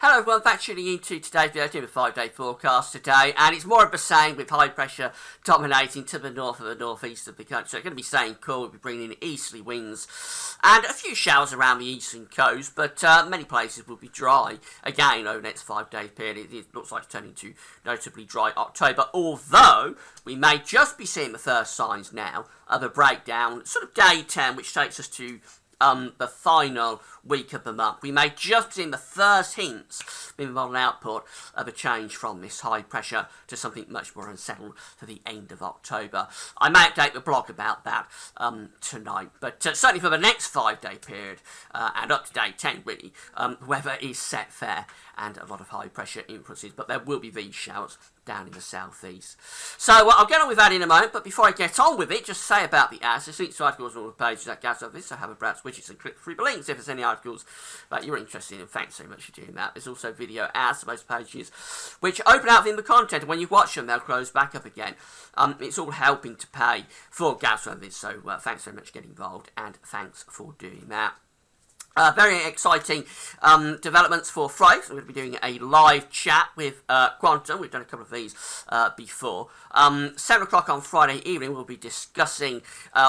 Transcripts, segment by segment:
Hello everyone, thanks for tuning in to today's video, doing a 5-day forecast today, and it's more of the same with high pressure dominating to the north of the northeast of the country. So it's going to be staying cool, we'll be bringing in easterly winds and a few showers around the eastern coast, but many places will be dry again over the next 5-day period. It looks like it's turning to notably dry October, although we may just be seeing the first signs now of a breakdown, sort of day 10, which takes us to the final week of the month. We may just see the first hints in model output of a change from this high pressure to something much more unsettled for the end of October. I may update the blog about that tonight, but certainly for the next 5-day period and up to day 10 really, weather is set fair and a lot of high pressure influences, but there will be these showers down in the southeast. So I'll get on with that in a moment, but before I get on with it, just say about the ads. There's links to articles on all the pages at Gas Office, so have a browse widgets and click through the links if there's any articles that you're interested in. Thanks so much for doing that. There's also video ads to most pages, which open out within the content, and when you watch them, they'll close back up again. It's all helping to pay for Gas Office, so thanks so much for getting involved, and thanks for doing that. Very exciting developments for Friday. So we're going to be doing a live chat with Quantum. We've done a couple of these before. 7 o'clock on Friday evening, we'll be discussing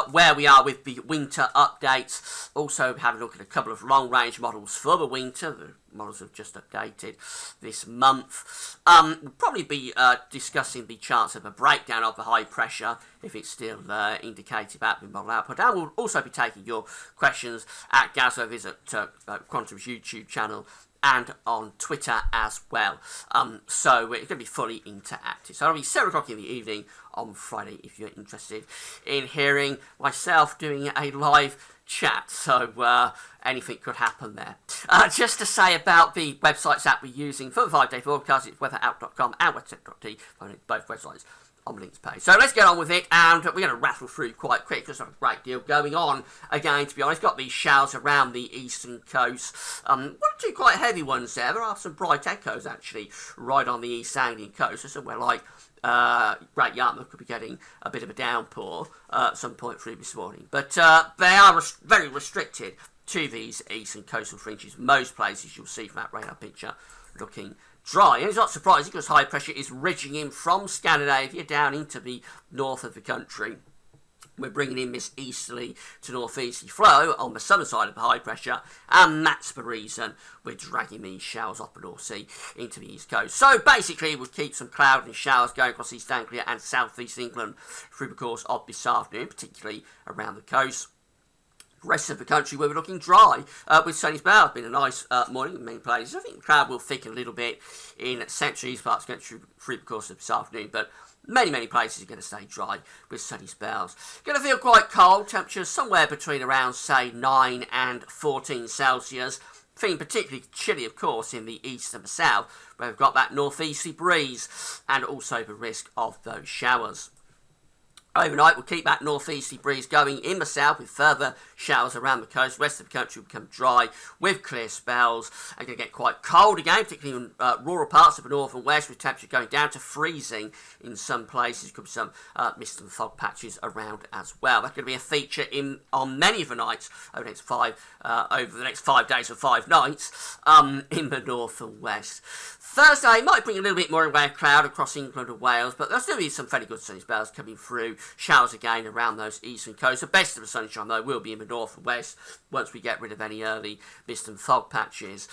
where we are with the winter updates. Also having a look at a couple of long-range models for the winter. The models have just updated this month. We'll probably be discussing the chance of a breakdown of the high pressure if it's still indicated about the model output. And we'll also be taking your questions at Gazovis at Quantum's YouTube channel and on Twitter as well. So it's going to be fully interactive. So it'll be 7 o'clock in the evening on Friday if you're interested in hearing myself doing a live chat. So anything could happen there. Just to say about the websites that we're using for the 5-day forecast, it's weatherout.com and weathertech.t, both websites on the links page. So let's get on with it, and we're going to rattle through quite quick. There's not a great deal going on again, to be honest. Got these showers around the eastern coast. One or two quite heavy ones there. There are some bright echoes actually right on the East Anglian coast. So somewhere like Great Yarmouth could be getting a bit of a downpour at some point through this morning. But they are very restricted to these eastern coastal fringes. Most places you'll see from that radar picture looking dry, and it's not surprising because high pressure is ridging in from Scandinavia down into the north of the country. We're bringing in this easterly to northeasterly flow on the southern side of the high pressure, and that's the reason we're dragging these showers off the North Sea into the east coast. So basically we'll keep some cloud and showers going across East Anglia and southeast England through the course of this afternoon, particularly around the coast. Rest of the country where we're looking dry with sunny spells. It's been a nice morning in many places. I think the cloud will thicken a little bit in central east parts going through the course of this afternoon, but many places are going to stay dry with sunny spells. Going to feel quite cold. Temperatures somewhere between around say 9 and 14 Celsius. Feeling particularly chilly, of course, in the east and the south, where we've got that northeasterly breeze and also the risk of those showers. Overnight, we'll keep that northeasterly breeze going in the south with further showers around the coast. The rest of the country will become dry with clear spells. And going to get quite cold again, particularly in rural parts of the north and west, with temperature going down to freezing in some places. Could be some mist and fog patches around as well. That's going to be a feature on many of the nights over the next 5 days or 5 nights in the north and west. Thursday might bring a little bit more in way of cloud across England and Wales, but there'll still be some fairly good sunny spells coming through. Showers again around those eastern coasts. The best of the sunshine, though, will be in the north and west once we get rid of any early mist and fog patches.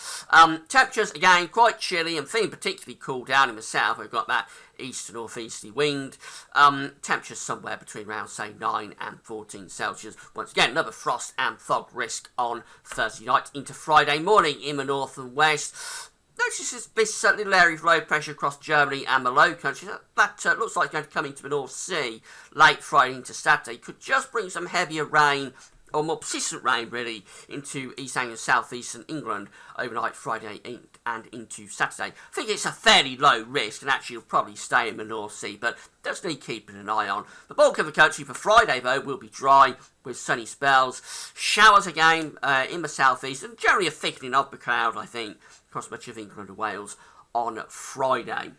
Temperatures, again, quite chilly and feeling particularly cool down in the south. We've got that east to northeasterly wind. Temperatures somewhere between around, say, 9 and 14 Celsius. Once again, another frost and fog risk on Thursday night into Friday morning in the north and west. Notice this little area of low pressure across Germany and the Low Countries. That looks like it's going to come into the North Sea late Friday into Saturday. Could just bring some heavier rain, or more persistent rain really, into East Anglia and South Eastern England overnight Friday and into Saturday. I think it's a fairly low risk and actually will probably stay in the North Sea, but does need keeping an eye on. The bulk of the country for Friday, though, will be dry with sunny spells. Showers again in the southeast, and generally a thickening of the cloud, I think, across much of England and Wales on Friday.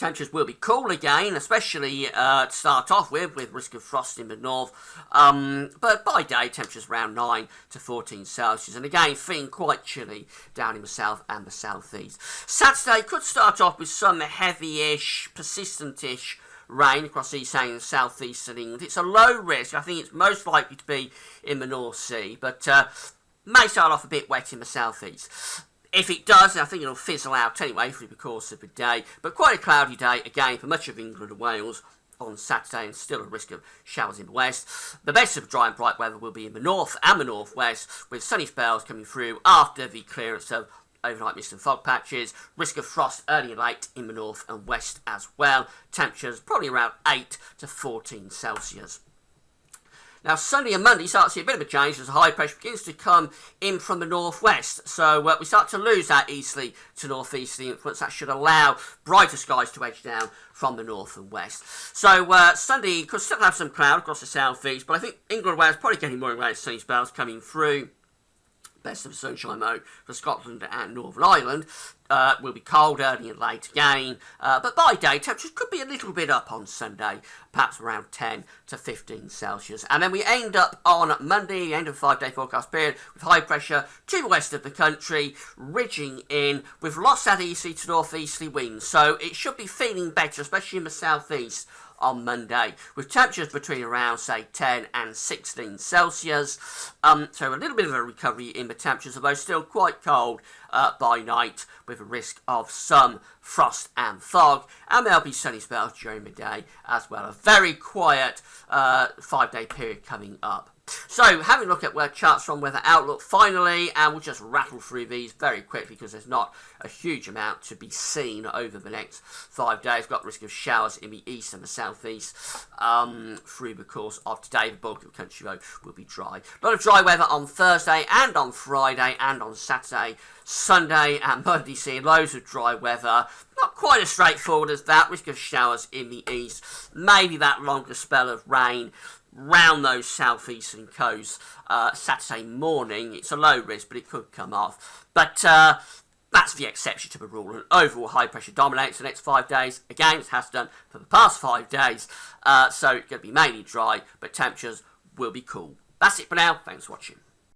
Temperatures will be cool again, especially to start off with risk of frost in the north. But by day, temperatures around 9 to 14 Celsius. And again, feeling quite chilly down in the south and the southeast. Saturday could start off with some heavy-ish, persistent-ish rain across East Anglia and southeastern England. It's a low risk. I think it's most likely to be in the North Sea, but may start off a bit wet in the southeast. If it does, I think it'll fizzle out anyway through the course of the day. But quite a cloudy day, again, for much of England and Wales on Saturday, and still a risk of showers in the west. The best of dry and bright weather will be in the north and the northwest, with sunny spells coming through after the clearance of overnight mist and fog patches. Risk of frost early and late in the north and west as well. Temperatures probably around 8 to 14 Celsius. Now, Sunday and Monday start to see a bit of a change as the high pressure begins to come in from the northwest. So we start to lose that easterly to northeasterly influence. That should allow brighter skies to edge down from the north and west. So Sunday could still have some cloud across the southeast, but I think England and Wales probably getting more and more sunny spells coming through. Best of sunshine mode for Scotland and Northern Ireland. Will be cold early and late again, but by day temperatures could be a little bit up on Sunday, perhaps around 10 to 15 Celsius. And then we end up on Monday, end of the 5-day forecast period, with high pressure to the west of the country, ridging in with lots of easterly to northeasterly winds. So it should be feeling better, especially in the southeast on Monday, with temperatures between around, say, 10 and 16 Celsius. So a little bit of a recovery in the temperatures, although still quite cold by night, with a risk of some frost and fog. And there'll be sunny spells during the day as well. A very quiet 5-day period coming up. So, having a look at where charts from Weather Outlook finally, and we'll just rattle through these very quickly because there's not a huge amount to be seen over the next 5 days. Got risk of showers in the east and the southeast through the course of today. The bulk of the country, though, will be dry. A lot of dry weather on Thursday and on Friday and on Saturday, Sunday and Monday, seeing loads of dry weather. Not quite as straightforward as that. Risk of showers in the east. Maybe that longer spell of rain round those southeastern coasts Saturday morning. It's a low risk, but it could come off. But that's the exception to the rule. And overall high pressure dominates the next 5 days. Again, it has done for the past 5 days. So it's going to be mainly dry, but temperatures will be cool. That's it for now. Thanks for watching.